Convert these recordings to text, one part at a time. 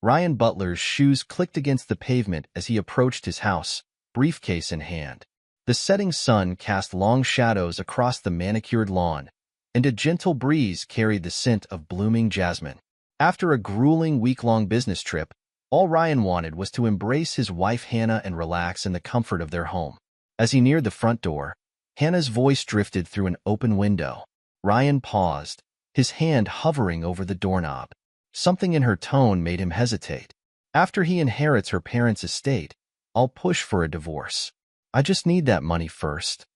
Ryan Butler's shoes clicked against the pavement as he approached his house, briefcase in hand. The setting sun cast long shadows across the manicured lawn, and a gentle breeze carried the scent of blooming jasmine. After a grueling week-long business trip, all Ryan wanted was to embrace his wife Hannah and relax in the comfort of their home. As he neared the front door, Hannah's voice drifted through an open window. Ryan paused, his hand hovering over the doorknob. Something in her tone made him hesitate. After he inherits her parents' estate, I'll push for a divorce. I just need that money first.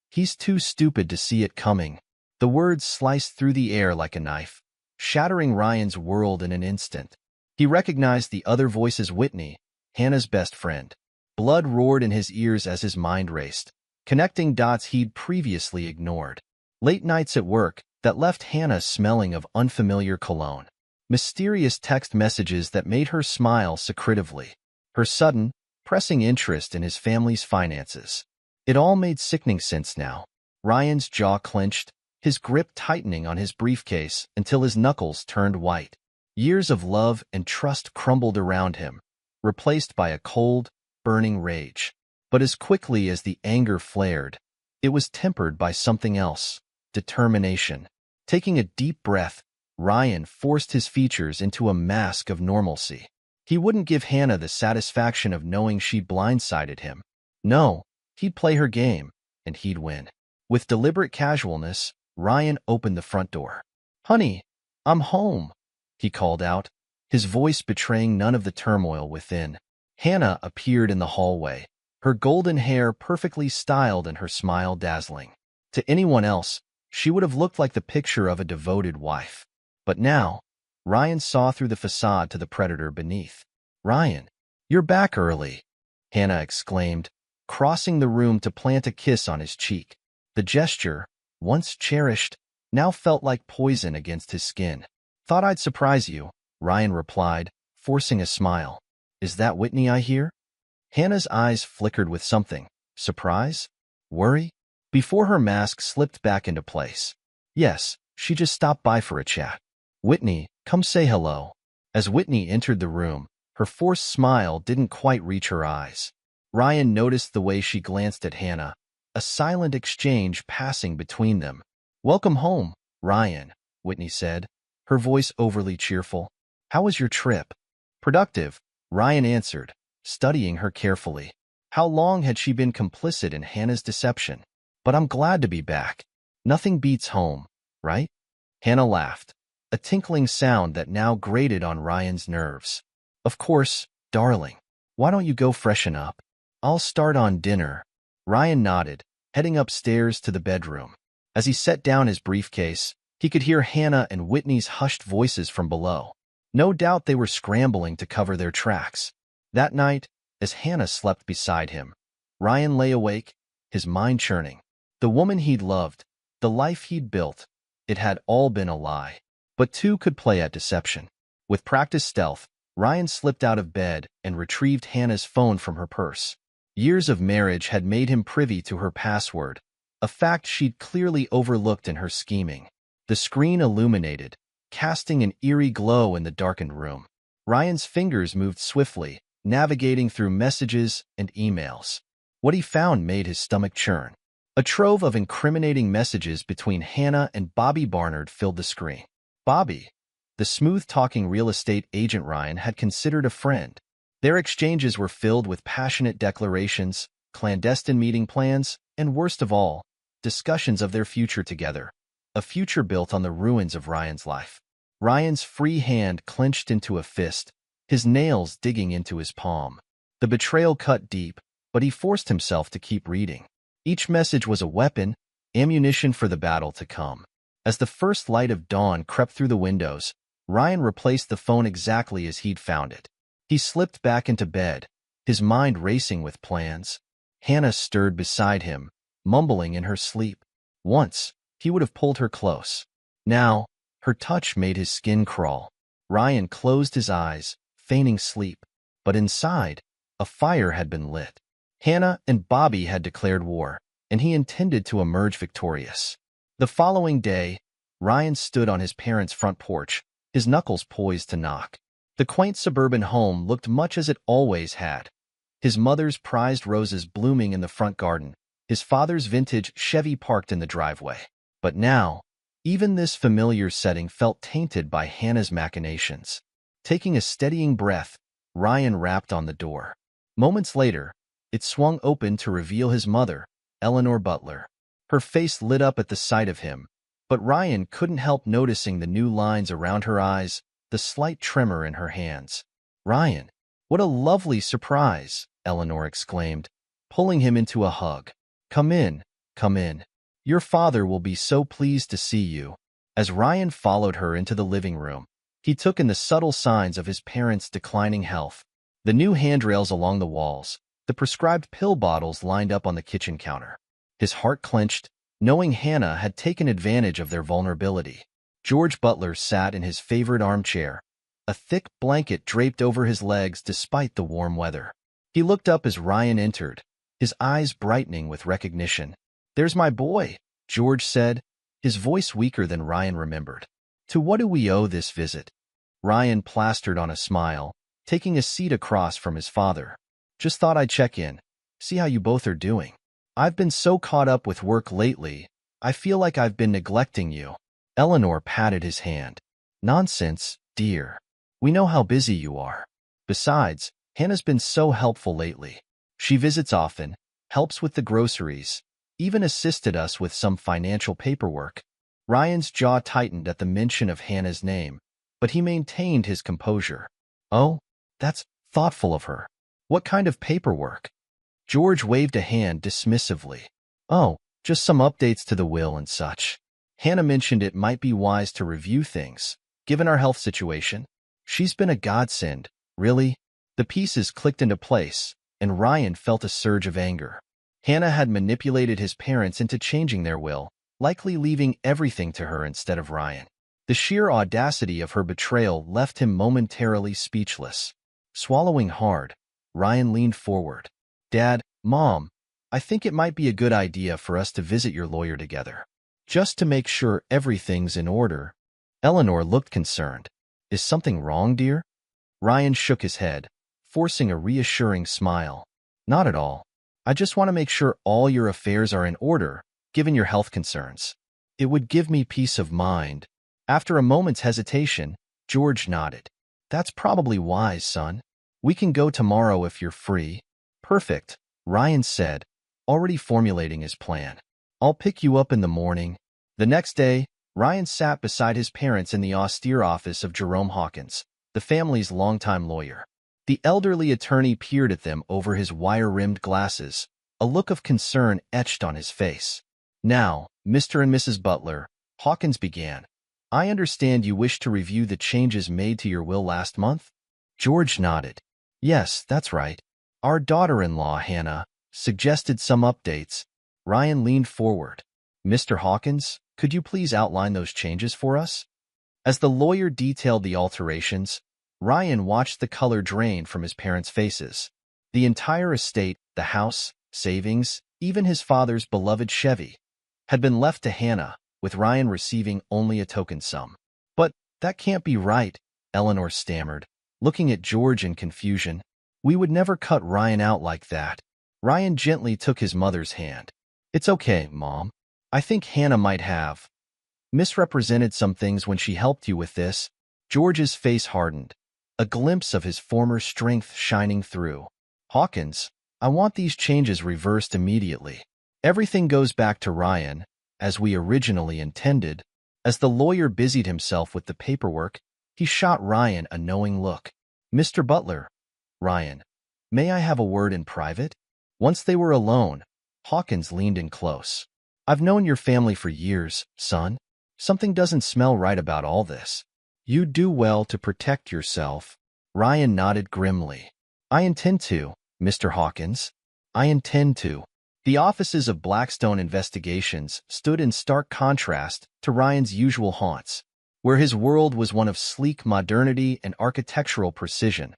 He's too stupid to see it coming. The words sliced through the air like a knife, shattering Ryan's world in an instant. He recognized the other voice as Whitney, Hannah's best friend. Blood roared in his ears as his mind raced, connecting dots he'd previously ignored. Late nights at work that left Hannah smelling of unfamiliar cologne. Mysterious text messages that made her smile secretively. Her sudden, pressing interest in his family's finances. It all made sickening sense now. Ryan's jaw clenched, his grip tightening on his briefcase until his knuckles turned white. Years of love and trust crumbled around him, replaced by a cold, burning rage. But as quickly as the anger flared, it was tempered by something else, determination. Taking a deep breath, Ryan forced his features into a mask of normalcy. He wouldn't give Hannah the satisfaction of knowing she blindsided him. No, he'd play her game, and he'd win. With deliberate casualness, Ryan opened the front door. "Honey, I'm home," he called out, his voice betraying none of the turmoil within. Hannah appeared in the hallway, her golden hair perfectly styled and her smile dazzling. To anyone else, she would have looked like the picture of a devoted wife. But now, Ryan saw through the facade to the predator beneath. "Ryan, you're back early," Hannah exclaimed, crossing the room to plant a kiss on his cheek. The gesture, once cherished, now felt like poison against his skin. "Thought I'd surprise you," Ryan replied, forcing a smile. "Is that Whitney I hear?" Hannah's eyes flickered with something. Surprise? Worry? Before her mask slipped back into place. "Yes, she just stopped by for a chat. Whitney, come say hello." As Whitney entered the room, her forced smile didn't quite reach her eyes. Ryan noticed the way she glanced at Hannah, a silent exchange passing between them. "Welcome home, Ryan," Whitney said, her voice overly cheerful. "How was your trip?" "Productive," Ryan answered, studying her carefully. How long had she been complicit in Hannah's deception? "But I'm glad to be back. Nothing beats home, right?" Hannah laughed, a tinkling sound that now grated on Ryan's nerves. "Of course, darling. Why don't you go freshen up? I'll start on dinner." Ryan nodded, heading upstairs to the bedroom. As he set down his briefcase, he could hear Hannah and Whitney's hushed voices from below. No doubt they were scrambling to cover their tracks. That night, as Hannah slept beside him, Ryan lay awake, his mind churning. The woman he'd loved, the life he'd built, it had all been a lie. But two could play at deception. With practiced stealth, Ryan slipped out of bed and retrieved Hannah's phone from her purse. Years of marriage had made him privy to her password, a fact she'd clearly overlooked in her scheming. The screen illuminated, casting an eerie glow in the darkened room. Ryan's fingers moved swiftly, navigating through messages and emails. What he found made his stomach churn. A trove of incriminating messages between Hannah and Bobby Barnard filled the screen. Bobby, the smooth-talking real estate agent Ryan had considered a friend. Their exchanges were filled with passionate declarations, clandestine meeting plans, and worst of all, discussions of their future together, a future built on the ruins of Ryan's life. Ryan's free hand clenched into a fist, his nails digging into his palm. The betrayal cut deep, but he forced himself to keep reading. Each message was a weapon, ammunition for the battle to come. As the first light of dawn crept through the windows, Ryan replaced the phone exactly as he'd found it. He slipped back into bed, his mind racing with plans. Hannah stirred beside him, mumbling in her sleep. Once, he would have pulled her close. Now, her touch made his skin crawl. Ryan closed his eyes, feigning sleep. But inside, a fire had been lit. Hannah and Bobby had declared war, and he intended to emerge victorious. The following day, Ryan stood on his parents' front porch, his knuckles poised to knock. The quaint suburban home looked much as it always had. His mother's prized roses blooming in the front garden, his father's vintage Chevy parked in the driveway. But now, even this familiar setting felt tainted by Hannah's machinations. Taking a steadying breath, Ryan rapped on the door. Moments later, it swung open to reveal his mother, Eleanor Butler. Her face lit up at the sight of him, but Ryan couldn't help noticing the new lines around her eyes, the slight tremor in her hands. "Ryan, what a lovely surprise," Eleanor exclaimed, pulling him into a hug. Come in, come in. Your father will be so pleased to see you." As Ryan followed her into the living room, he took in the subtle signs of his parents' declining health. The new handrails along the walls, the prescribed pill bottles lined up on the kitchen counter. His heart clenched, knowing Hannah had taken advantage of their vulnerability. George Butler sat in his favorite armchair, a thick blanket draped over his legs despite the warm weather. He looked up as Ryan entered, his eyes brightening with recognition. "There's my boy," George said, his voice weaker than Ryan remembered. "To what do we owe this visit?" Ryan plastered on a smile, taking a seat across from his father. "Just thought I'd check in, see how you both are doing. I've been so caught up with work lately, I feel like I've been neglecting you." Eleanor patted his hand. "Nonsense, dear. We know how busy you are. Besides, Hannah's been so helpful lately. She visits often, helps with the groceries, even assisted us with some financial paperwork." Ryan's jaw tightened at the mention of Hannah's name, but he maintained his composure. "Oh, that's thoughtful of her. What kind of paperwork?" George waved a hand dismissively. "Oh, just some updates to the will and such. Hannah mentioned it might be wise to review things, given our health situation. She's been a godsend, really." The pieces clicked into place, and Ryan felt a surge of anger. Hannah had manipulated his parents into changing their will, likely leaving everything to her instead of Ryan. The sheer audacity of her betrayal left him momentarily speechless. Swallowing hard, Ryan leaned forward. "Dad, Mom, I think it might be a good idea for us to visit your lawyer together, just to make sure everything's in order." Eleanor looked concerned. "Is something wrong, dear?" Ryan shook his head, forcing a reassuring smile. "Not at all. I just want to make sure all your affairs are in order, given your health concerns. It would give me peace of mind." After a moment's hesitation, George nodded. "That's probably wise, son. We can go tomorrow if you're free." "Perfect," Ryan said, already formulating his plan. "I'll pick you up in the morning." The next day, Ryan sat beside his parents in the austere office of Jerome Hawkins, the family's longtime lawyer. The elderly attorney peered at them over his wire-rimmed glasses, a look of concern etched on his face. "Now, Mr. and Mrs. Butler," Hawkins began, "I understand you wish to review the changes made to your will last month?" George nodded. "Yes, that's right. Our daughter-in-law, Hannah, suggested some updates." Ryan leaned forward. "Mr. Hawkins, could you please outline those changes for us?" As the lawyer detailed the alterations, Ryan watched the color drain from his parents' faces. The entire estate, the house, savings, even his father's beloved Chevy, had been left to Hannah, with Ryan receiving only a token sum. "But that can't be right," Eleanor stammered, looking at George in confusion. "We would never cut Ryan out like that." Ryan gently took his mother's hand. "It's okay, Mom. I think Hannah might have misrepresented some things when she helped you with this." George's face hardened, a glimpse of his former strength shining through. "Hawkins, I want these changes reversed immediately. Everything goes back to Ryan, as we originally intended." As the lawyer busied himself with the paperwork, he shot Ryan a knowing look. "Mr. Butler, Ryan, may I have a word in private?" Once they were alone, Hawkins leaned in close. "I've known your family for years, son. Something doesn't smell right about all this." "You do well to protect yourself." Ryan nodded grimly. "I intend to, Mr. Hawkins. I intend to." The offices of Blackstone Investigations stood in stark contrast to Ryan's usual haunts, where his world was one of sleek modernity and architectural precision.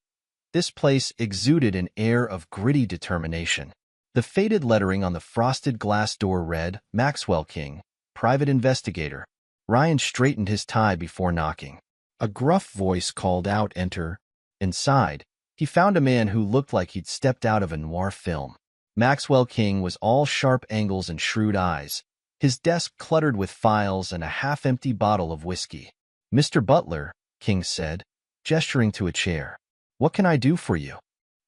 This place exuded an air of gritty determination. The faded lettering on the frosted glass door read, "Maxwell King, Private Investigator." Ryan straightened his tie before knocking. A gruff voice called out, "Enter." Inside, he found a man who looked like he'd stepped out of a noir film. Maxwell King was all sharp angles and shrewd eyes, his desk cluttered with files and a half-empty bottle of whiskey. "Mr. Butler," King said, gesturing to a chair. "What can I do for you?"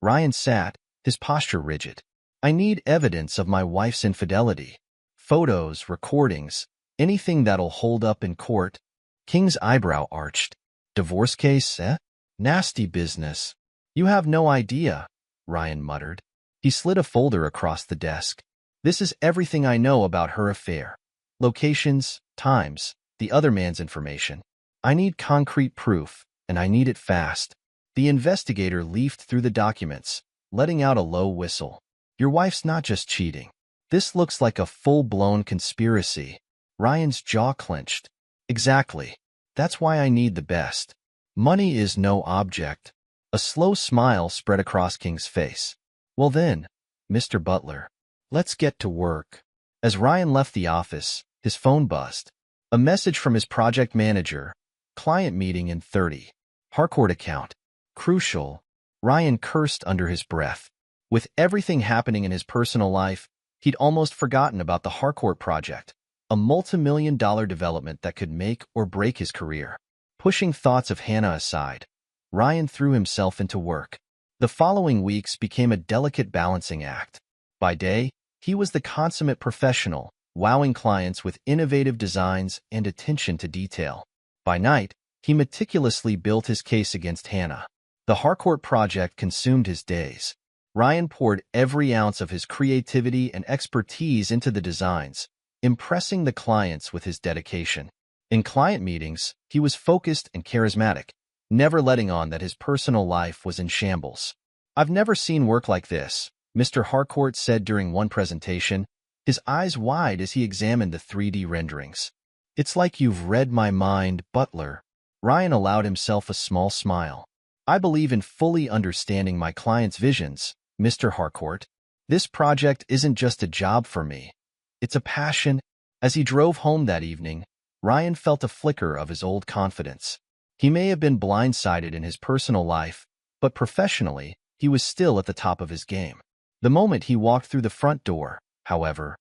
Ryan sat, his posture rigid. "I need evidence of my wife's infidelity. Photos, recordings, anything that'll hold up in court." King's eyebrow arched. "Divorce case, eh? Nasty business." "You have no idea," Ryan muttered. He slid a folder across the desk. "This is everything I know about her affair. Locations, times, the other man's information. I need concrete proof, and I need it fast." The investigator leafed through the documents, letting out a low whistle. "Your wife's not just cheating. This looks like a full-blown conspiracy." Ryan's jaw clenched. "Exactly. That's why I need the best. Money is no object." A slow smile spread across King's face. "Well then, Mr. Butler, let's get to work." As Ryan left the office, his phone buzzed. A message from his project manager. "Client meeting in 30. Harcourt account. Crucial." Ryan cursed under his breath. With everything happening in his personal life, he'd almost forgotten about the Harcourt project, a multi-million-dollar development that could make or break his career. Pushing thoughts of Hannah aside, Ryan threw himself into work. The following weeks became a delicate balancing act. By day, he was the consummate professional, wowing clients with innovative designs and attention to detail. By night, he meticulously built his case against Hannah. The Harcourt project consumed his days. Ryan poured every ounce of his creativity and expertise into the designs, impressing the clients with his dedication. In client meetings, he was focused and charismatic, never letting on that his personal life was in shambles. "I've never seen work like this," Mr. Harcourt said during one presentation, his eyes wide as he examined the 3D renderings. "It's like you've read my mind, Butler." Ryan allowed himself a small smile. "I believe in fully understanding my client's visions, Mr. Harcourt. This project isn't just a job for me. It's a passion." As he drove home that evening, Ryan felt a flicker of his old confidence. He may have been blindsided in his personal life, but professionally, he was still at the top of his game. The moment he walked through the front door, however,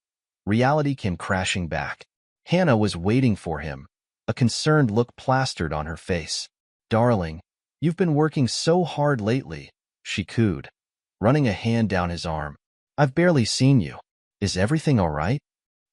reality came crashing back. Hannah was waiting for him, a concerned look plastered on her face. "Darling, you've been working so hard lately," she cooed, running a hand down his arm. "I've barely seen you. Is everything all right?"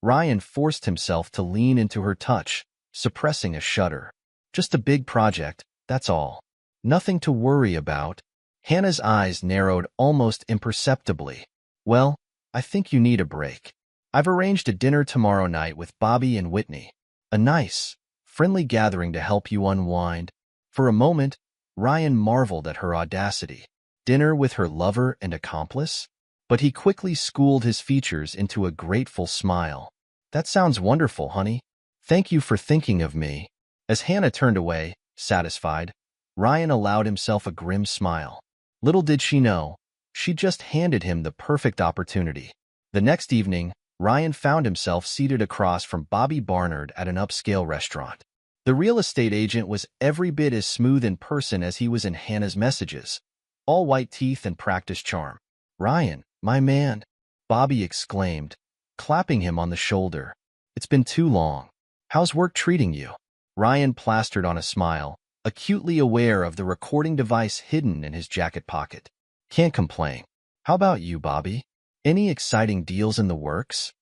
Ryan forced himself to lean into her touch, suppressing a shudder. "Just a big project, that's all. Nothing to worry about." Hannah's eyes narrowed almost imperceptibly. "Well, I think you need a break. I've arranged a dinner tomorrow night with Bobby and Whitney. A nice, friendly gathering to help you unwind." For a moment, Ryan marveled at her audacity. Dinner with her lover and accomplice? But he quickly schooled his features into a grateful smile. "That sounds wonderful, honey. Thank you for thinking of me." As Hannah turned away, satisfied, Ryan allowed himself a grim smile. Little did she know, she just handed him the perfect opportunity. The next evening, Ryan found himself seated across from Bobby Barnard at an upscale restaurant. The real estate agent was every bit as smooth in person as he was in Hannah's messages, all white teeth and practiced charm. "Ryan, my man," Bobby exclaimed, clapping him on the shoulder. "It's been too long. How's work treating you?" Ryan plastered on a smile, acutely aware of the recording device hidden in his jacket pocket. "Can't complain. How about you, Bobby? Any exciting deals in the works?"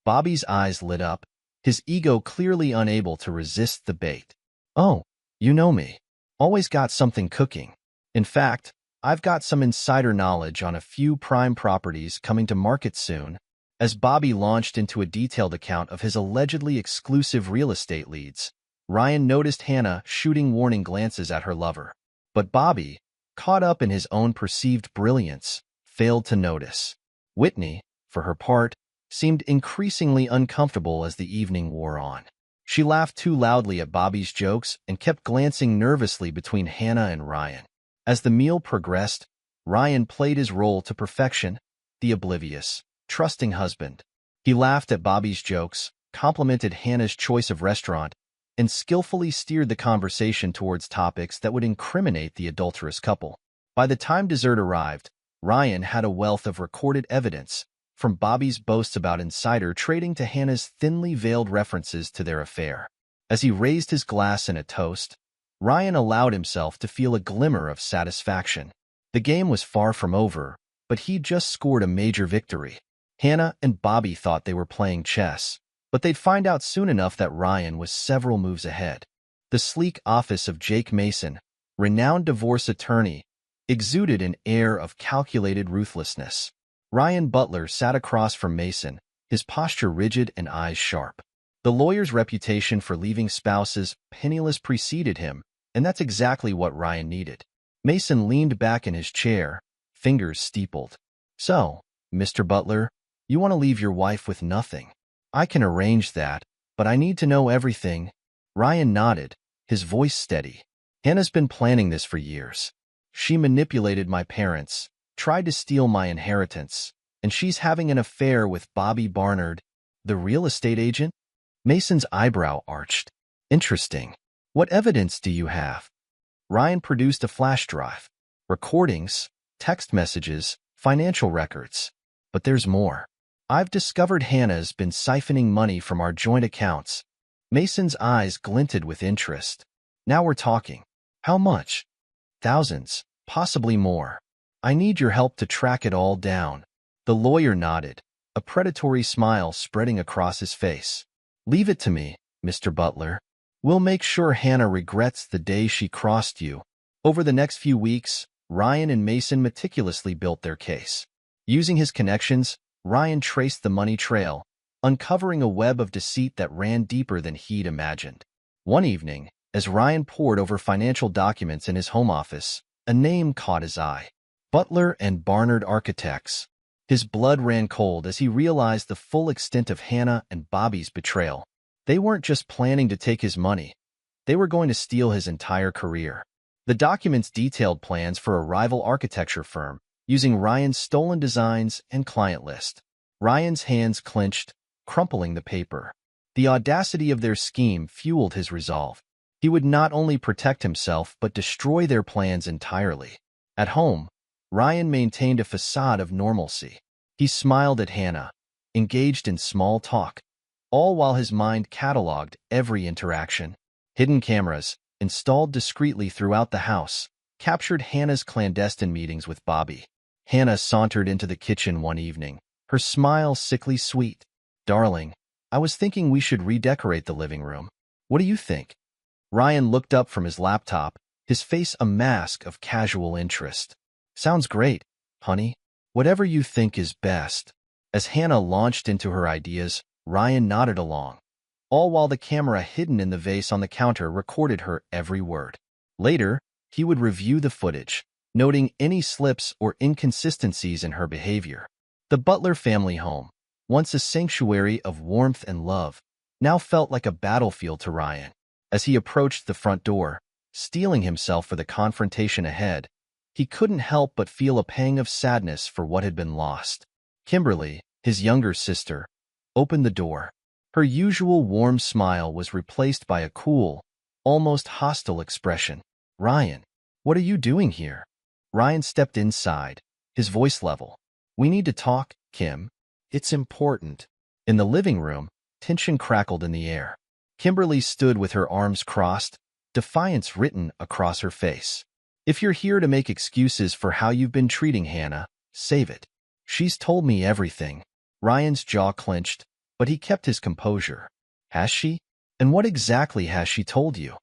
Bobby's eyes lit up, his ego clearly unable to resist the bait. "Oh, you know me. Always got something cooking. In fact, I've got some insider knowledge on a few prime properties coming to market soon." As Bobby launched into a detailed account of his allegedly exclusive real estate leads, Ryan noticed Hannah shooting warning glances at her lover. But Bobby, caught up in his own perceived brilliance, failed to notice. Whitney, for her part, seemed increasingly uncomfortable as the evening wore on. She laughed too loudly at Bobby's jokes and kept glancing nervously between Hannah and Ryan. As the meal progressed, Ryan played his role to perfection, the oblivious, trusting husband. He laughed at Bobby's jokes, complimented Hannah's choice of restaurant, and skillfully steered the conversation towards topics that would incriminate the adulterous couple. By the time dessert arrived, Ryan had a wealth of recorded evidence, from Bobby's boasts about insider trading to Hannah's thinly veiled references to their affair. As he raised his glass in a toast, Ryan allowed himself to feel a glimmer of satisfaction. The game was far from over, but he'd just scored a major victory. Hannah and Bobby thought they were playing chess, but they'd find out soon enough that Ryan was several moves ahead. The sleek office of Jake Mason, renowned divorce attorney, exuded an air of calculated ruthlessness. Ryan Butler sat across from Mason, his posture rigid and eyes sharp. The lawyer's reputation for leaving spouses penniless preceded him, and that's exactly what Ryan needed. Mason leaned back in his chair, fingers steepled. "So, Mr. Butler, you want to leave your wife with nothing? I can arrange that, but I need to know everything." Ryan nodded, his voice steady. "Hannah's been planning this for years. She manipulated my parents, tried to steal my inheritance, and she's having an affair with Bobby Barnard, the real estate agent." Mason's eyebrow arched. "Interesting. What evidence do you have?" Ryan produced a flash drive. "Recordings, text messages, financial records. But there's more. I've discovered Hannah's been siphoning money from our joint accounts." Mason's eyes glinted with interest. "Now we're talking. How much?" "Thousands, possibly more. I need your help to track it all down." The lawyer nodded, a predatory smile spreading across his face. "Leave it to me, Mr. Butler. We'll make sure Hannah regrets the day she crossed you." Over the next few weeks, Ryan and Mason meticulously built their case. Using his connections, Ryan traced the money trail, uncovering a web of deceit that ran deeper than he'd imagined. One evening, as Ryan pored over financial documents in his home office, a name caught his eye: Butler and Barnard Architects. His blood ran cold as he realized the full extent of Hannah and Bobby's betrayal. They weren't just planning to take his money. They were going to steal his entire career. The documents detailed plans for a rival architecture firm, using Ryan's stolen designs and client list. Ryan's hands clenched, crumpling the paper. The audacity of their scheme fueled his resolve. He would not only protect himself but destroy their plans entirely. At home, Ryan maintained a facade of normalcy. He smiled at Hannah, engaged in small talk, all while his mind cataloged every interaction. Hidden cameras, installed discreetly throughout the house, captured Hannah's clandestine meetings with Bobby. Hannah sauntered into the kitchen one evening, her smile sickly sweet. "Darling, I was thinking we should redecorate the living room. What do you think?" Ryan looked up from his laptop, his face a mask of casual interest. "Sounds great, honey. Whatever you think is best." As Hannah launched into her ideas, Ryan nodded along, all while the camera hidden in the vase on the counter recorded her every word. Later, he would review the footage, noting any slips or inconsistencies in her behavior. The Butler family home, once a sanctuary of warmth and love, now felt like a battlefield to Ryan. As he approached the front door, steeling himself for the confrontation ahead, he couldn't help but feel a pang of sadness for what had been lost. Kimberly, his younger sister, opened the door. Her usual warm smile was replaced by a cool, almost hostile expression. "Ryan, what are you doing here?" Ryan stepped inside, his voice level. "We need to talk, Kim. It's important." In the living room, tension crackled in the air. Kimberly stood with her arms crossed, defiance written across her face. "If you're here to make excuses for how you've been treating Hannah, save it. She's told me everything." Ryan's jaw clenched, but he kept his composure. "Has she? And what exactly has she told you?"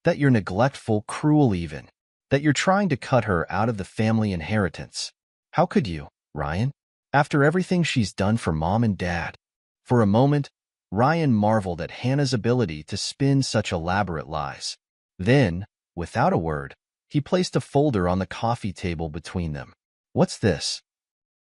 "That you're neglectful, cruel even. That you're trying to cut her out of the family inheritance." "How could you, Ryan? After everything she's done for Mom and Dad?" For a moment, Ryan marveled at Hannah's ability to spin such elaborate lies. Then, without a word, he placed a folder on the coffee table between them. "What's this?"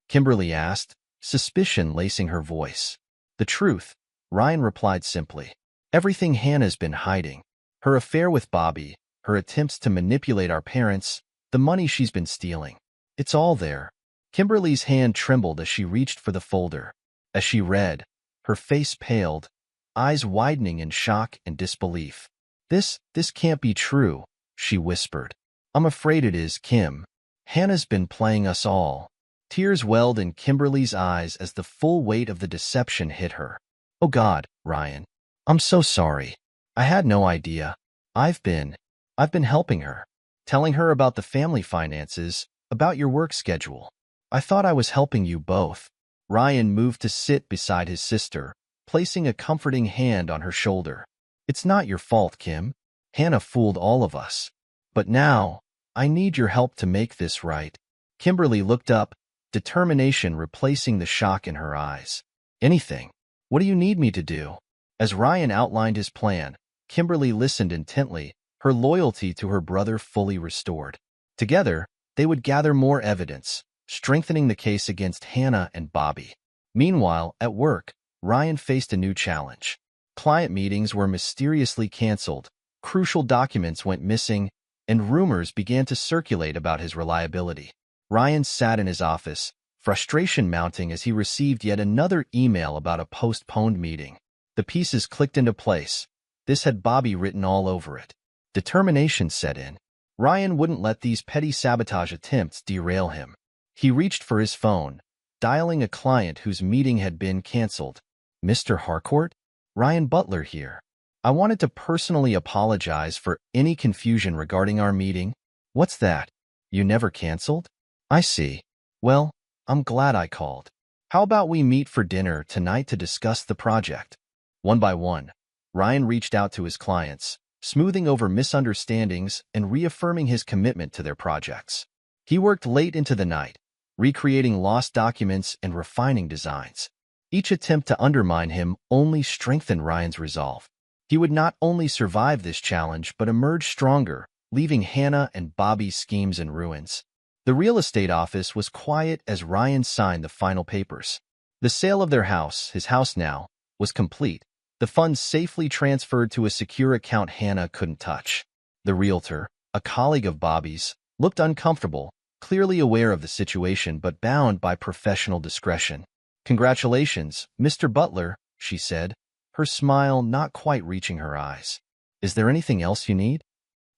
Kimberly asked, suspicion lacing her voice. "The truth," Ryan replied simply. "Everything Hannah's been hiding. Her affair with Bobby, her attempts to manipulate our parents, the money she's been stealing. It's all there." Kimberly's hand trembled as she reached for the folder. As she read, her face paled, eyes widening in shock and disbelief. This can't be true," she whispered. "I'm afraid it is, Kim." Hannah's been playing us all. Tears welled in Kimberly's eyes as the full weight of the deception hit her. Oh God, Ryan. I'm so sorry. I had no idea. I've been helping her, telling her about the family finances, about your work schedule. I thought I was helping you both. Ryan moved to sit beside his sister, placing a comforting hand on her shoulder. It's not your fault, Kim. Hannah fooled all of us. But now, I need your help to make this right. Kimberly looked up, determination replacing the shock in her eyes. Anything. What do you need me to do? As Ryan outlined his plan, Kimberly listened intently, her loyalty to her brother fully restored. Together, they would gather more evidence, strengthening the case against Hannah and Bobby. Meanwhile, at work, Ryan faced a new challenge. Client meetings were mysteriously canceled, crucial documents went missing, and rumors began to circulate about his reliability. Ryan sat in his office, frustration mounting as he received yet another email about a postponed meeting. The pieces clicked into place. This had Bobby written all over it. Determination set in. Ryan wouldn't let these petty sabotage attempts derail him. He reached for his phone, dialing a client whose meeting had been canceled. Mr. Harcourt? Ryan Butler here. I wanted to personally apologize for any confusion regarding our meeting. What's that? You never canceled? I see. Well, I'm glad I called. How about we meet for dinner tonight to discuss the project? One by one, Ryan reached out to his clients, smoothing over misunderstandings and reaffirming his commitment to their projects. He worked late into the night, recreating lost documents and refining designs. Each attempt to undermine him only strengthened Ryan's resolve. He would not only survive this challenge but emerge stronger, leaving Hannah and Bobby's schemes in ruins. The real estate office was quiet as Ryan signed the final papers. The sale of their house, his house now, was complete. The funds safely transferred to a secure account Hannah couldn't touch. The realtor, a colleague of Bobby's, looked uncomfortable, clearly aware of the situation but bound by professional discretion. Congratulations, Mr. Butler, she said, her smile not quite reaching her eyes. Is there anything else you need?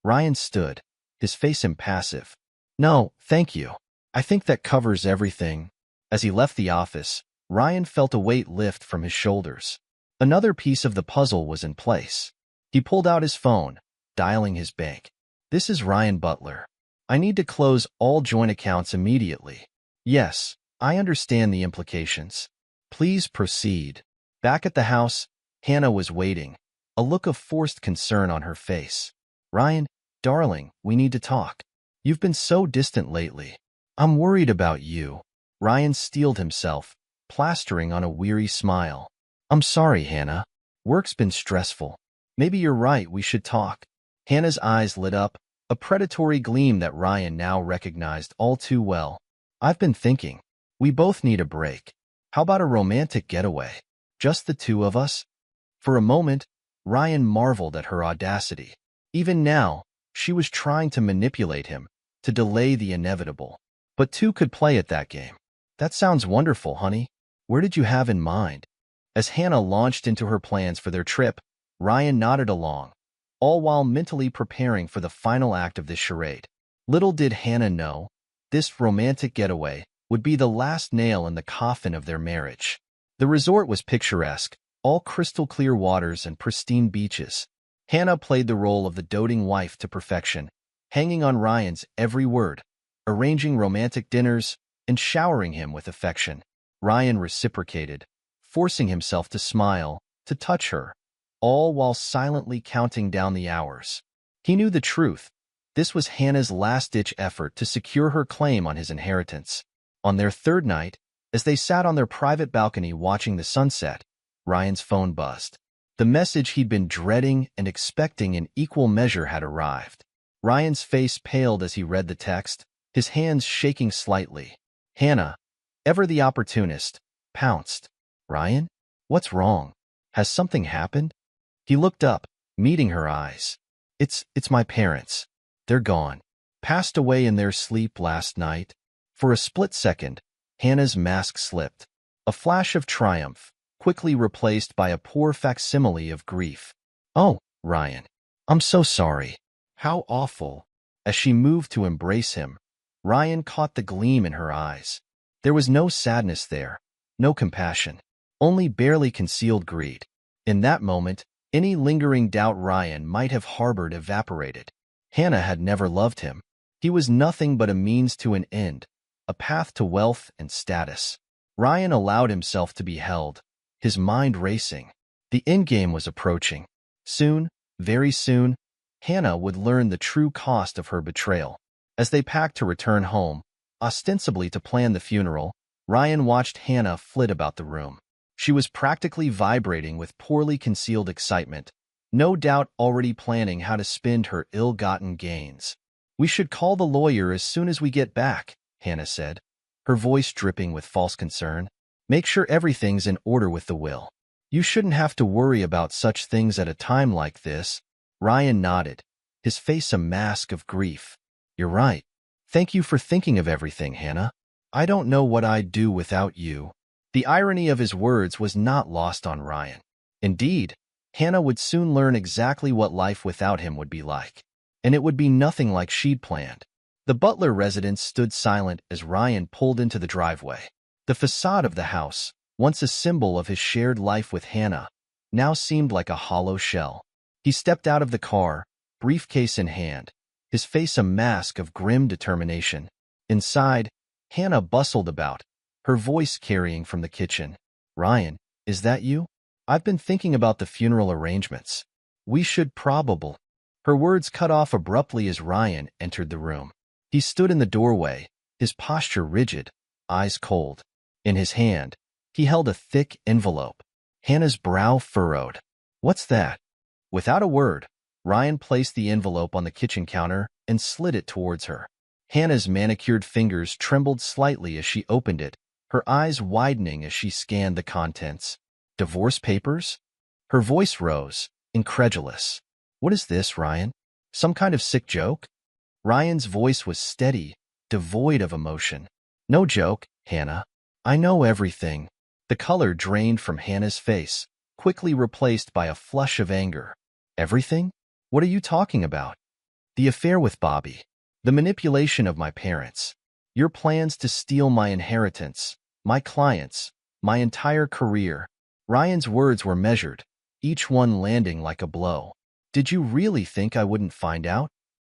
Ryan stood, his face impassive. No, thank you. I think that covers everything. As he left the office, Ryan felt a weight lift from his shoulders. Another piece of the puzzle was in place. He pulled out his phone, dialing his bank. This is Ryan Butler. I need to close all joint accounts immediately. Yes, I understand the implications. Please proceed. Back at the house, Hannah was waiting, a look of forced concern on her face. Ryan, darling, we need to talk. You've been so distant lately. I'm worried about you. Ryan steeled himself, plastering on a weary smile. I'm sorry, Hannah. Work's been stressful. Maybe you're right, we should talk. Hannah's eyes lit up, a predatory gleam that Ryan now recognized all too well. I've been thinking. We both need a break. How about a romantic getaway? Just the two of us? For a moment, Ryan marveled at her audacity. Even now, she was trying to manipulate him, to delay the inevitable. But two could play at that game. That sounds wonderful, honey. Where did you have in mind? As Hannah launched into her plans for their trip, Ryan nodded along, all while mentally preparing for the final act of this charade. Little did Hannah know, this romantic getaway would be the last nail in the coffin of their marriage. The resort was picturesque, all crystal-clear waters and pristine beaches. Hannah played the role of the doting wife to perfection, hanging on Ryan's every word, arranging romantic dinners, and showering him with affection. Ryan reciprocated, forcing himself to smile, to touch her, all while silently counting down the hours. He knew the truth. This was Hannah's last-ditch effort to secure her claim on his inheritance. On their third night, as they sat on their private balcony watching the sunset, Ryan's phone buzzed. The message he'd been dreading and expecting in equal measure had arrived. Ryan's face paled as he read the text, his hands shaking slightly. Hannah, ever the opportunist, pounced. Ryan? What's wrong? Has something happened? He looked up, meeting her eyes. It's my parents. They're gone. Passed away in their sleep last night. For a split second, Hannah's mask slipped. A flash of triumph, quickly replaced by a poor facsimile of grief. Oh, Ryan. I'm so sorry. How awful. As she moved to embrace him, Ryan caught the gleam in her eyes. There was no sadness there, no compassion, only barely concealed greed. In that moment, any lingering doubt Ryan might have harbored evaporated. Hannah had never loved him. He was nothing but a means to an end, a path to wealth and status. Ryan allowed himself to be held, his mind racing. The endgame was approaching. Soon, very soon, Hannah would learn the true cost of her betrayal. As they packed to return home, ostensibly to plan the funeral, Ryan watched Hannah flit about the room. She was practically vibrating with poorly concealed excitement, no doubt already planning how to spend her ill-gotten gains. "We should call the lawyer as soon as we get back," Hannah said, her voice dripping with false concern. "Make sure everything's in order with the will. You shouldn't have to worry about such things at a time like this." Ryan nodded, his face a mask of grief. "You're right. Thank you for thinking of everything, Hannah. I don't know what I'd do without you." The irony of his words was not lost on Ryan. Indeed, Hannah would soon learn exactly what life without him would be like, and it would be nothing like she'd planned. The Butler residence stood silent as Ryan pulled into the driveway. The facade of the house, once a symbol of his shared life with Hannah, now seemed like a hollow shell. He stepped out of the car, briefcase in hand, his face a mask of grim determination. Inside, Hannah bustled about, her voice carrying from the kitchen. "Ryan, is that you? I've been thinking about the funeral arrangements. We should probably—" Her words cut off abruptly as Ryan entered the room. He stood in the doorway, his posture rigid, eyes cold. In his hand, he held a thick envelope. Hannah's brow furrowed. "What's that?" Without a word, Ryan placed the envelope on the kitchen counter and slid it towards her. Hannah's manicured fingers trembled slightly as she opened it, her eyes widening as she scanned the contents. "Divorce papers?" Her voice rose, incredulous. "What is this, Ryan? Some kind of sick joke?" Ryan's voice was steady, devoid of emotion. "No joke, Hannah. I know everything." The color drained from Hannah's face, quickly replaced by a flush of anger. "Everything? What are you talking about?" "The affair with Bobby. The manipulation of my parents. Your plans to steal my inheritance, my clients, my entire career." Ryan's words were measured, each one landing like a blow. "Did you really think I wouldn't find out?"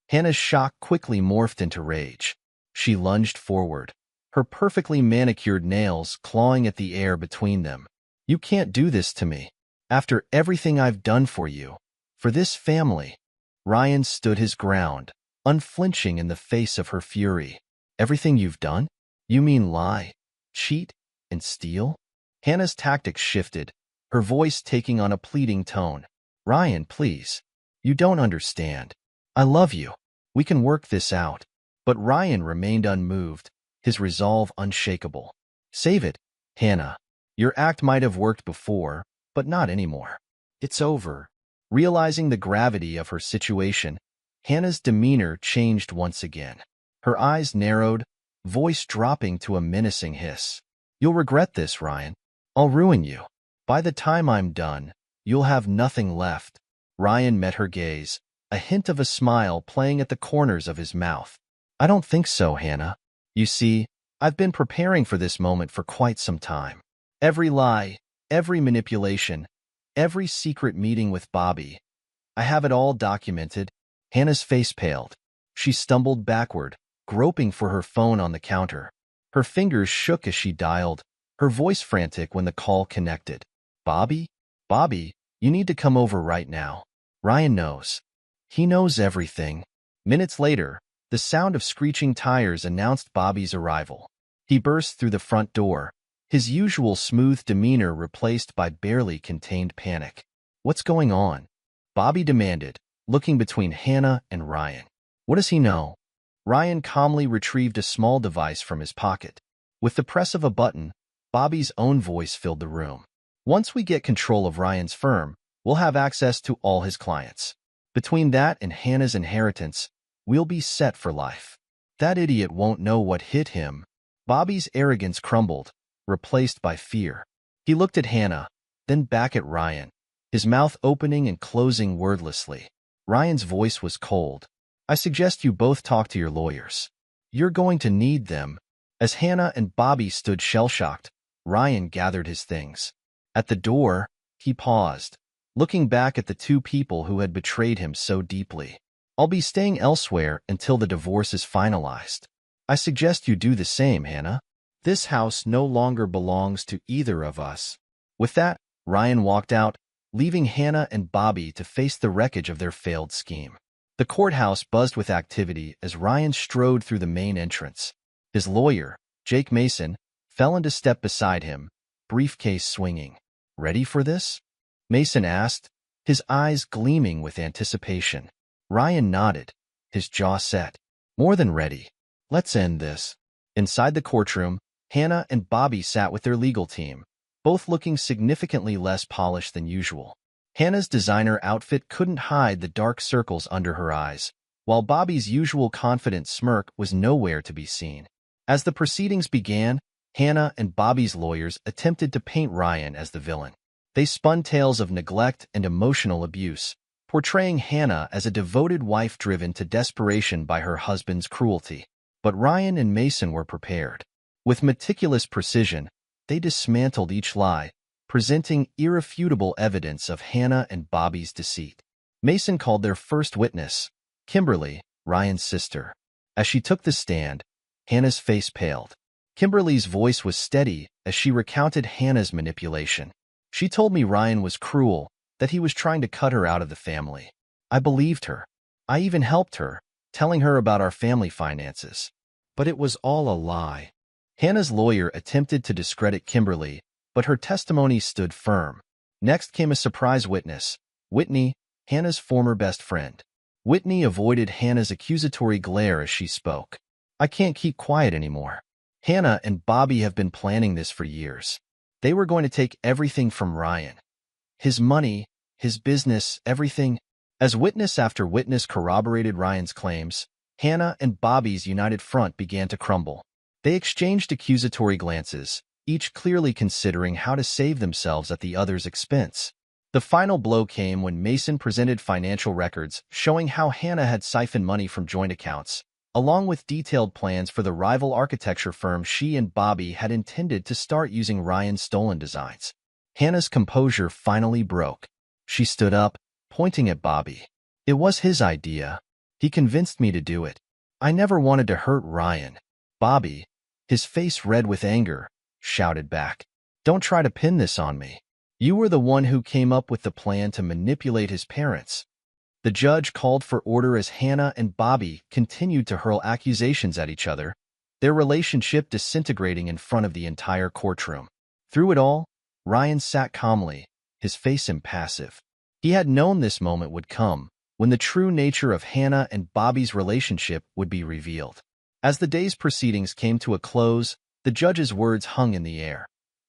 Hannah's shock quickly morphed into rage. She lunged forward, her perfectly manicured nails clawing at the air between them. "You can't do this to me. After everything I've done for you, for this family." Ryan stood his ground, unflinching in the face of her fury. "Everything you've done? You mean lie, cheat, and steal?" Hannah's tactics shifted, her voice taking on a pleading tone. "Ryan, please. You don't understand. I love you. We can work this out." But Ryan remained unmoved, his resolve unshakable. "Save it, Hannah. Your act might have worked before, but not anymore. It's over." Realizing the gravity of her situation, Hannah's demeanor changed once again. Her eyes narrowed, voice dropping to a menacing hiss. "You'll regret this, Ryan. I'll ruin you. By the time I'm done, you'll have nothing left." Ryan met her gaze, a hint of a smile playing at the corners of his mouth. "I don't think so, Hannah. You see, I've been preparing for this moment for quite some time. Every lie, every manipulation, every secret meeting with Bobby. I have it all documented." Hannah's face paled. She stumbled backward, groping for her phone on the counter. Her fingers shook as she dialed, her voice frantic when the call connected. "Bobby? Bobby, you need to come over right now. Ryan knows. He knows everything." Minutes later, the sound of screeching tires announced Bobby's arrival. He burst through the front door, his usual smooth demeanor replaced by barely contained panic. "What's going on?" Bobby demanded, looking between Hannah and Ryan. "What does he know?" Ryan calmly retrieved a small device from his pocket. With the press of a button, Bobby's own voice filled the room. "Once we get control of Ryan's firm, we'll have access to all his clients. Between that and Hannah's inheritance, we'll be set for life. That idiot won't know what hit him." Bobby's arrogance crumbled, replaced by fear. He looked at Hannah, then back at Ryan, his mouth opening and closing wordlessly. Ryan's voice was cold. "I suggest you both talk to your lawyers. You're going to need them. As Hannah and Bobby stood shell-shocked, Ryan gathered his things. At the door, he paused, looking back at the two people who had betrayed him so deeply. I'll be staying elsewhere until the divorce is finalized. I suggest you do the same, Hannah. This house no longer belongs to either of us. With that, Ryan walked out, leaving Hannah and Bobby to face the wreckage of their failed scheme. The courthouse buzzed with activity as Ryan strode through the main entrance. His lawyer, Jake Mason, fell into step beside him, briefcase swinging. Ready for this? Mason asked, his eyes gleaming with anticipation. Ryan nodded, his jaw set. More than ready. Let's end this. Inside the courtroom, Hannah and Bobby sat with their legal team, both looking significantly less polished than usual. Hannah's designer outfit couldn't hide the dark circles under her eyes, while Bobby's usual confident smirk was nowhere to be seen. As the proceedings began, Hannah and Bobby's lawyers attempted to paint Ryan as the villain. They spun tales of neglect and emotional abuse, portraying Hannah as a devoted wife driven to desperation by her husband's cruelty. But Ryan and Mason were prepared. With meticulous precision, they dismantled each lie, presenting irrefutable evidence of Hannah and Bobby's deceit. Mason called their first witness, Kimberly, Ryan's sister. As she took the stand, Hannah's face paled. Kimberly's voice was steady as she recounted Hannah's manipulation. She told me Ryan was cruel, that he was trying to cut her out of the family. I believed her. I even helped her, telling her about our family finances. But it was all a lie. Hannah's lawyer attempted to discredit Kimberly, but her testimony stood firm. Next came a surprise witness, Whitney, Hannah's former best friend. Whitney avoided Hannah's accusatory glare as she spoke. I can't keep quiet anymore. Hannah and Bobby have been planning this for years. They were going to take everything from Ryan. His money, his business, everything. As witness after witness corroborated Ryan's claims, Hannah and Bobby's united front began to crumble. They exchanged accusatory glances, each clearly considering how to save themselves at the other's expense. The final blow came when Mason presented financial records showing how Hannah had siphoned money from joint accounts, along with detailed plans for the rival architecture firm she and Bobby had intended to start using Ryan's stolen designs. Hannah's composure finally broke. She stood up, pointing at Bobby. It was his idea. He convinced me to do it. I never wanted to hurt Ryan. Bobby, his face red with anger, shouted back. Don't try to pin this on me. You were the one who came up with the plan to manipulate his parents. The judge called for order as Hannah and Bobby continued to hurl accusations at each other, their relationship disintegrating in front of the entire courtroom. Through it all, Ryan sat calmly, his face impassive. He had known this moment would come, when the true nature of Hannah and Bobby's relationship would be revealed. As the day's proceedings came to a close, the judge's words hung in the air.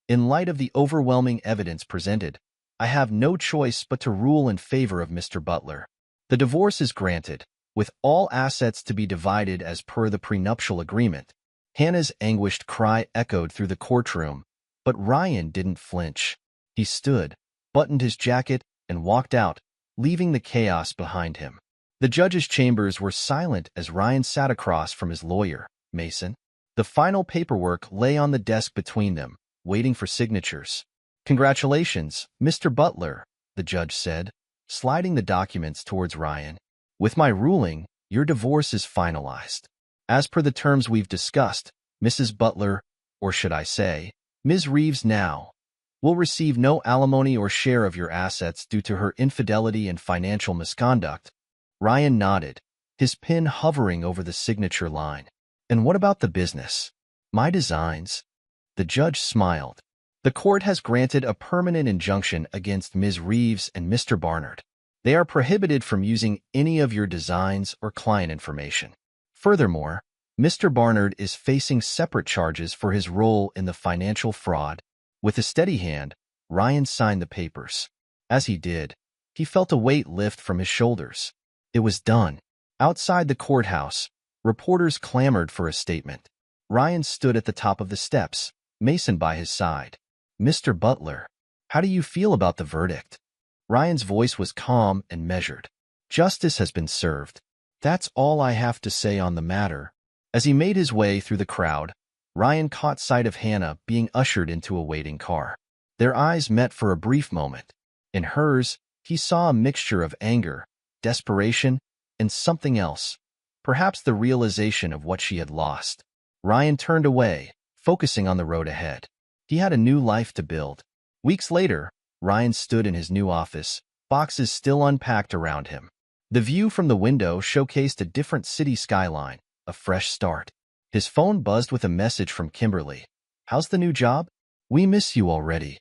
In light of the overwhelming evidence presented, I have no choice but to rule in favor of Mr. Butler. The divorce is granted, with all assets to be divided as per the prenuptial agreement. Hannah's anguished cry echoed through the courtroom, but Ryan didn't flinch. He stood, buttoned his jacket, and walked out, leaving the chaos behind him. The judge's chambers were silent as Ryan sat across from his lawyer, Mason. The final paperwork lay on the desk between them, waiting for signatures. Congratulations, Mr. Butler, the judge said, sliding the documents towards Ryan. With my ruling, your divorce is finalized. As per the terms we've discussed, Mrs. Butler, or should I say, Ms. Reeves now, will receive no alimony or share of your assets due to her infidelity and financial misconduct. Ryan nodded, his pen hovering over the signature line. And what about the business? My designs? The judge smiled. The court has granted a permanent injunction against Ms. Reeves and Mr. Barnard. They are prohibited from using any of your designs or client information. Furthermore, Mr. Barnard is facing separate charges for his role in the financial fraud. With a steady hand, Ryan signed the papers. As he did, he felt a weight lift from his shoulders. It was done. Outside the courthouse, reporters clamored for a statement. Ryan stood at the top of the steps, Mason by his side. Mr. Butler, how do you feel about the verdict? Ryan's voice was calm and measured. Justice has been served. That's all I have to say on the matter. As he made his way through the crowd, Ryan caught sight of Hannah being ushered into a waiting car. Their eyes met for a brief moment. In hers, he saw a mixture of anger, desperation, and something else, perhaps the realization of what she had lost. Ryan turned away, focusing on the road ahead. He had a new life to build. Weeks later, Ryan stood in his new office, boxes still unpacked around him. The view from the window showcased a different city skyline, a fresh start. His phone buzzed with a message from Kimberly. "How's the new job? We miss you already."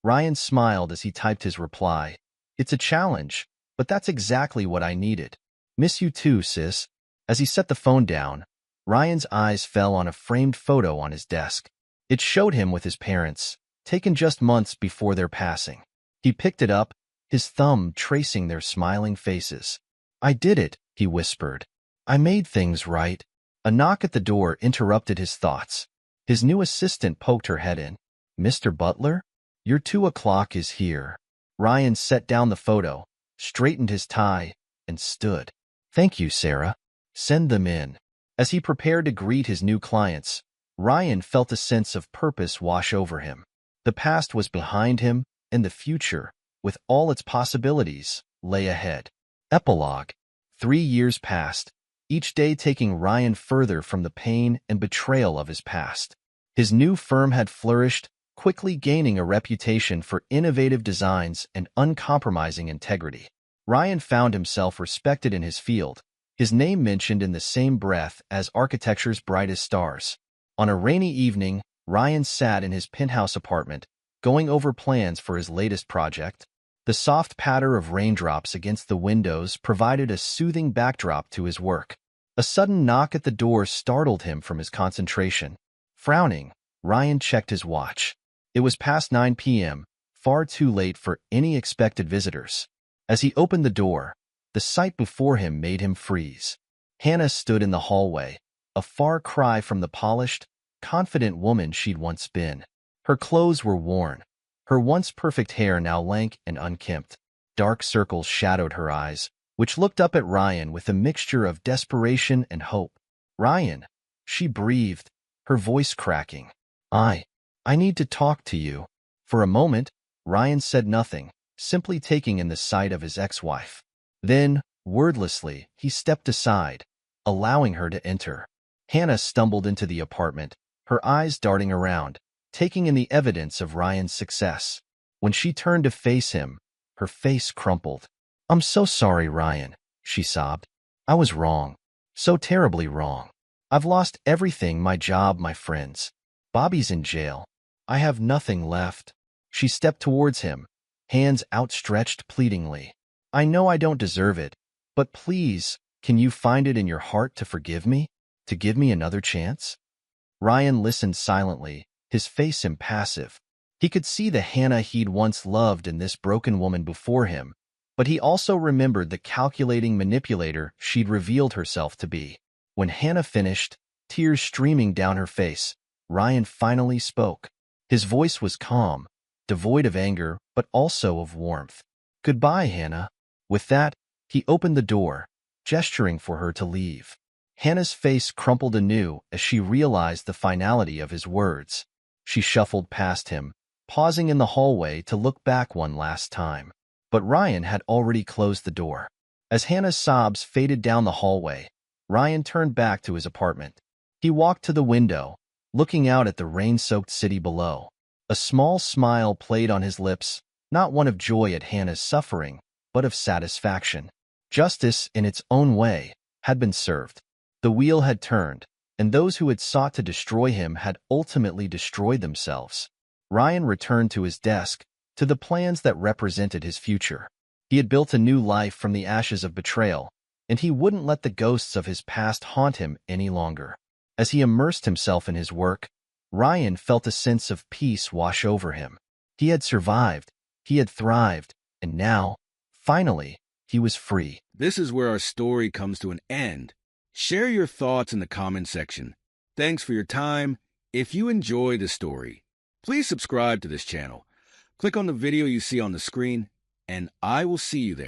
Ryan smiled as he typed his reply. "It's a challenge, but that's exactly what I needed. Miss you too, sis." As he set the phone down, Ryan's eyes fell on a framed photo on his desk. It showed him with his parents, taken just months before their passing. He picked it up, his thumb tracing their smiling faces. "I did it," he whispered. "I made things right." A knock at the door interrupted his thoughts. His new assistant poked her head in. "Mr. Butler? Your 2 o'clock is here." Ryan set down the photo, straightened his tie, and stood. "Thank you, Sarah. Send them in." As he prepared to greet his new clients, Ryan felt a sense of purpose wash over him. The past was behind him, and the future, with all its possibilities, lay ahead. Epilogue. 3 years passed, each day taking Ryan further from the pain and betrayal of his past. His new firm had flourished, quickly gaining a reputation for innovative designs and uncompromising integrity. Ryan found himself respected in his field, his name mentioned in the same breath as architecture's brightest stars. On a rainy evening, Ryan sat in his penthouse apartment, going over plans for his latest project. The soft patter of raindrops against the windows provided a soothing backdrop to his work. A sudden knock at the door startled him from his concentration. Frowning, Ryan checked his watch. It was past 9 p.m., far too late for any expected visitors. As he opened the door, the sight before him made him freeze. Hannah stood in the hallway, a far cry from the polished, confident woman she'd once been. Her clothes were worn, her once perfect hair now lank and unkempt. Dark circles shadowed her eyes, which looked up at Ryan with a mixture of desperation and hope. "Ryan," she breathed, her voice cracking. I need to talk to you." For a moment, Ryan said nothing, simply taking in the sight of his ex-wife. Then, wordlessly, he stepped aside, allowing her to enter. Hannah stumbled into the apartment, her eyes darting around, taking in the evidence of Ryan's success. When she turned to face him, her face crumpled. "I'm so sorry, Ryan," she sobbed. "I was wrong. So terribly wrong. I've lost everything, my job, my friends. Bobby's in jail. I have nothing left." She stepped towards him, hands outstretched pleadingly. "I know I don't deserve it, but please, can you find it in your heart to forgive me? To give me another chance?" Ryan listened silently, his face impassive. He could see the Hannah he'd once loved in this broken woman before him, but he also remembered the calculating manipulator she'd revealed herself to be. When Hannah finished, tears streaming down her face, Ryan finally spoke. His voice was calm, devoid of anger, but also of warmth. "Goodbye, Hannah." With that, he opened the door, gesturing for her to leave. Hannah's face crumpled anew as she realized the finality of his words. She shuffled past him, pausing in the hallway to look back one last time. But Ryan had already closed the door. As Hannah's sobs faded down the hallway, Ryan turned back to his apartment. He walked to the window, looking out at the rain-soaked city below. A small smile played on his lips, not one of joy at Hannah's suffering, but of satisfaction. Justice, in its own way, had been served. The wheel had turned, and those who had sought to destroy him had ultimately destroyed themselves. Ryan returned to his desk, to the plans that represented his future. He had built a new life from the ashes of betrayal, and he wouldn't let the ghosts of his past haunt him any longer. As he immersed himself in his work, Ryan felt a sense of peace wash over him. He had survived, he had thrived, and now, finally, he was free. This is where our story comes to an end. Share your thoughts in the comment section. Thanks for your time. If you enjoy the story, please subscribe to this channel. Click on the video you see on the screen, and I will see you there.